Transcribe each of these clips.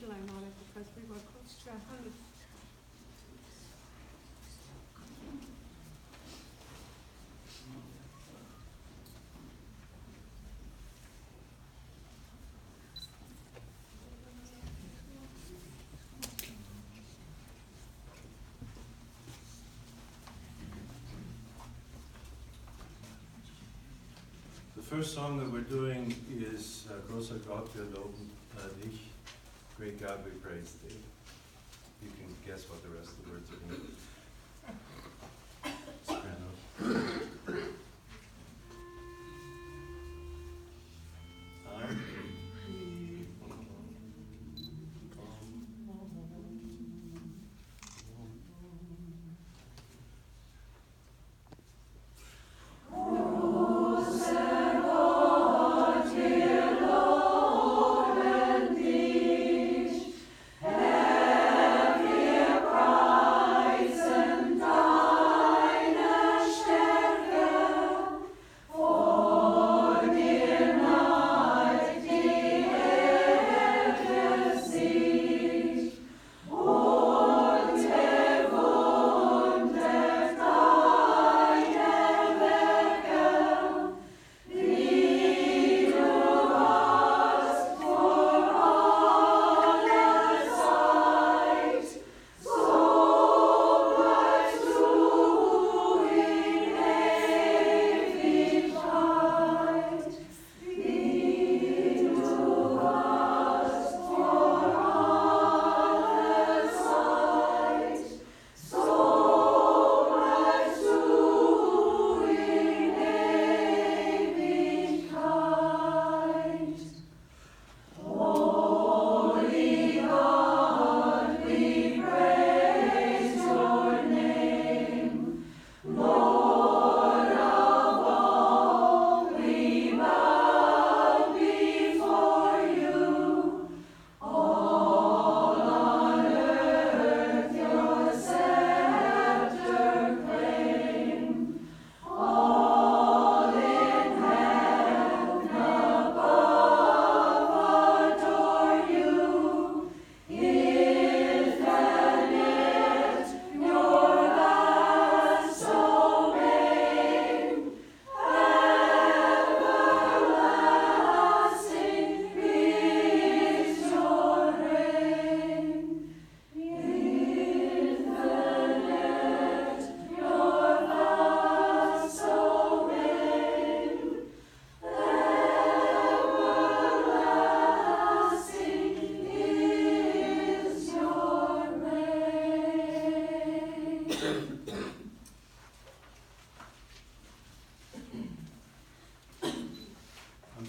alone on it because we were close to 100. The first song that we're doing is Großer Gott, wir loben dich. Great God, we praise thee. You can guess what the rest of the words are going to be. Soprano.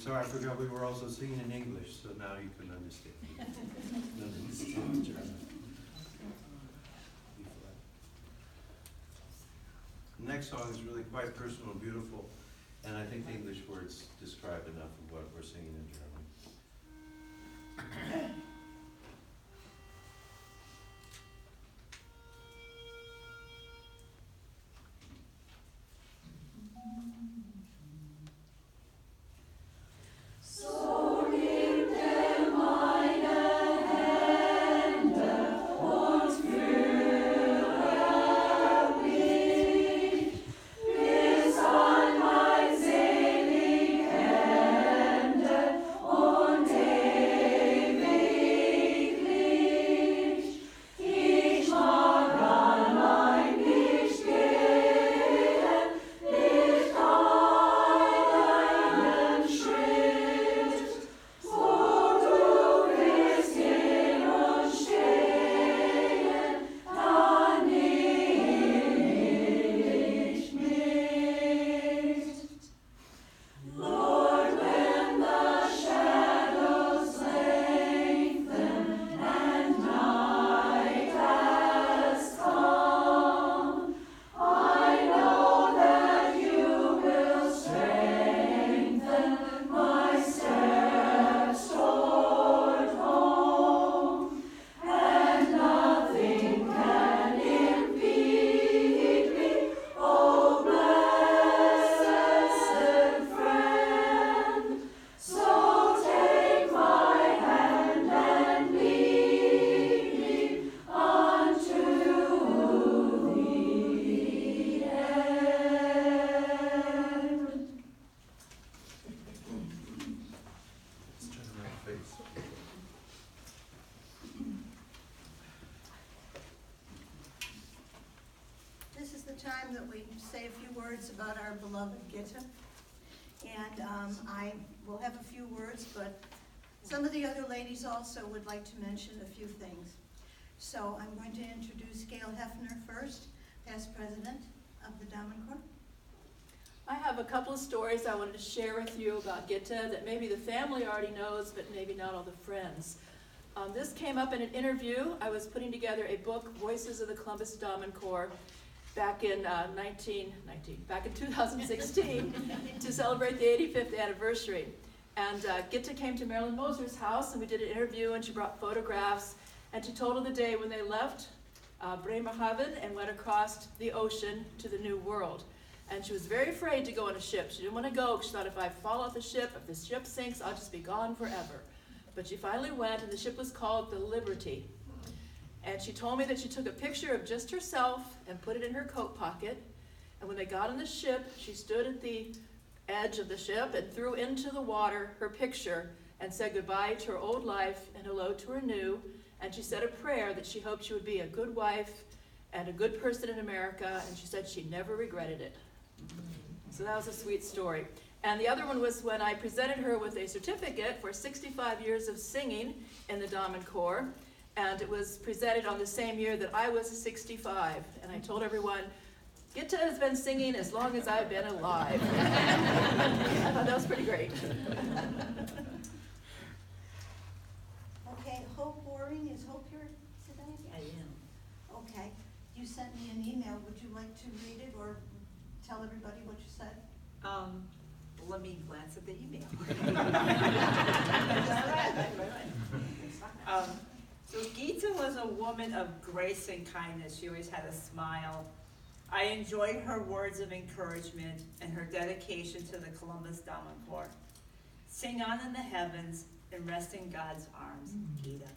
Sorry, I forgot we were also singing in English, so now you can understand. The next song is really quite personal and beautiful, and I think the English words describe enough of what we're singing in German. Oh that we say a few words about our beloved Gitta. And I will have a few words, but some of the other ladies also would like to mention a few things. So I'm going to introduce Gail Hefner first, past president of the Damenchor. I have a couple of stories I wanted to share with you about Gitta that maybe the family already knows, but maybe not all the friends. This came up in an interview. I was putting together a book, Voices of the Columbus Damenchor, back in 2016 to celebrate the 85th anniversary. And Gitta came to Marilyn Moser's house and we did an interview and she brought photographs and she told of the day when they left Bremerhaven and went across the ocean to the New World. And she was very afraid to go on a ship. She didn't want to go because she thought if I fall off the ship, if the ship sinks, I'll just be gone forever. But she finally went and the ship was called the Liberty. And she told me that she took a picture of just herself and put it in her coat pocket. And when they got on the ship, she stood at the edge of the ship and threw into the water her picture and said goodbye to her old life and hello to her new. And she said a prayer that she hoped she would be a good wife and a good person in America. And she said she never regretted it. So that was a sweet story. And the other one was when I presented her with a certificate for 65 years of singing in the Damenchor. And it was presented on the same year that I was 65. And I told everyone, Gitta has been singing as long as I've been alive. I thought that was pretty great. Okay, Hope Boring, is Hope here today? I am. Okay, you sent me an email, would you like to read it or tell everybody what you said? Let me glance at the email. So Gitta was a woman of grace and kindness. She always had a smile. I enjoyed her words of encouragement and her dedication to the Columbus Damenchor. Sing on in the heavens and rest in God's arms, Gitta.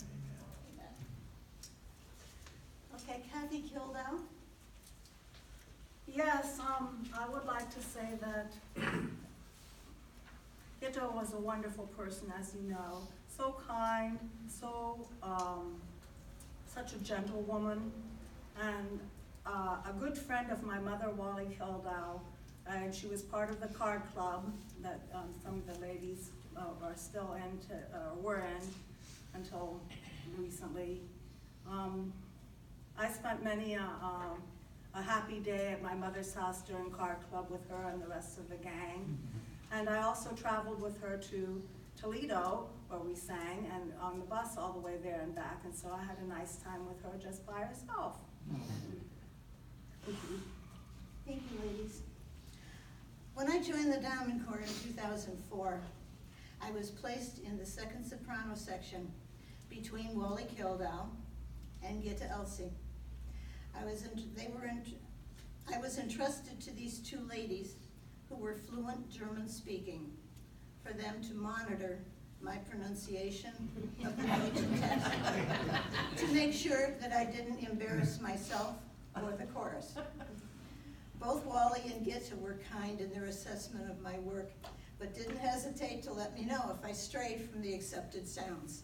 Okay, Kathy Kildow. Yes, I would like to say that Gitta was a wonderful person, as you know. So kind, so such a gentle woman, and a good friend of my mother, Wally Kildow, and she was part of the card club that some of the ladies are still in, were in until recently. I spent many a happy day at my mother's house during card club with her and the rest of the gang. And I also traveled with her to Toledo, where we sang, and on the bus all the way there and back. And so I had a nice time with her just by herself. Thank you, ladies. When I joined the Damenchor in 2004, I was placed in the second soprano section between Wally Kildow and Gitta Elsie. I was entrusted to these two ladies who were fluent German speaking for them to monitor my pronunciation of the Deutsch text to make sure that I didn't embarrass myself or the chorus. Both Wally and Gitta were kind in their assessment of my work, but didn't hesitate to let me know if I strayed from the accepted sounds.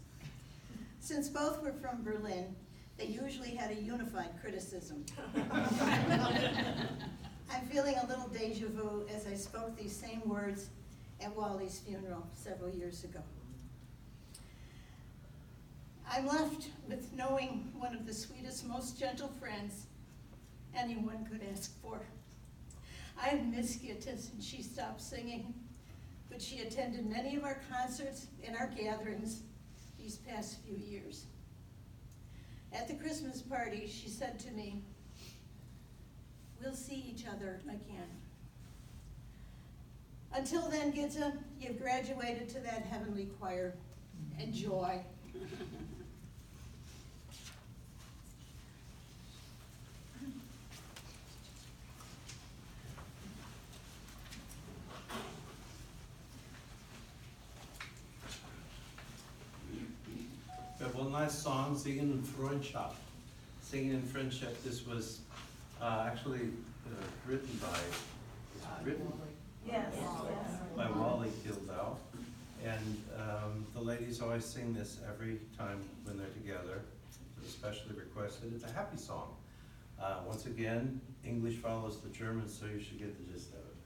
Since both were from Berlin, they usually had a unified criticism. I'm feeling a little deja vu as I spoke these same words at Wally's funeral several years ago. I'm left with knowing one of the sweetest, most gentle friends anyone could ask for. I have missed Gitta since she stopped singing, but she attended many of our concerts and our gatherings these past few years. At the Christmas party, she said to me, "We'll see each other again." Until then, Gitta, you've graduated to that heavenly choir. Enjoy. We have one last song, Singen in Freundschaft. Singing in Friendship. This was actually written by, Yes. by Wally Kildow. And the ladies always sing this every time when they're together. It's especially requested. It's a happy song. Once again, English follows the German, so you should get the gist of it.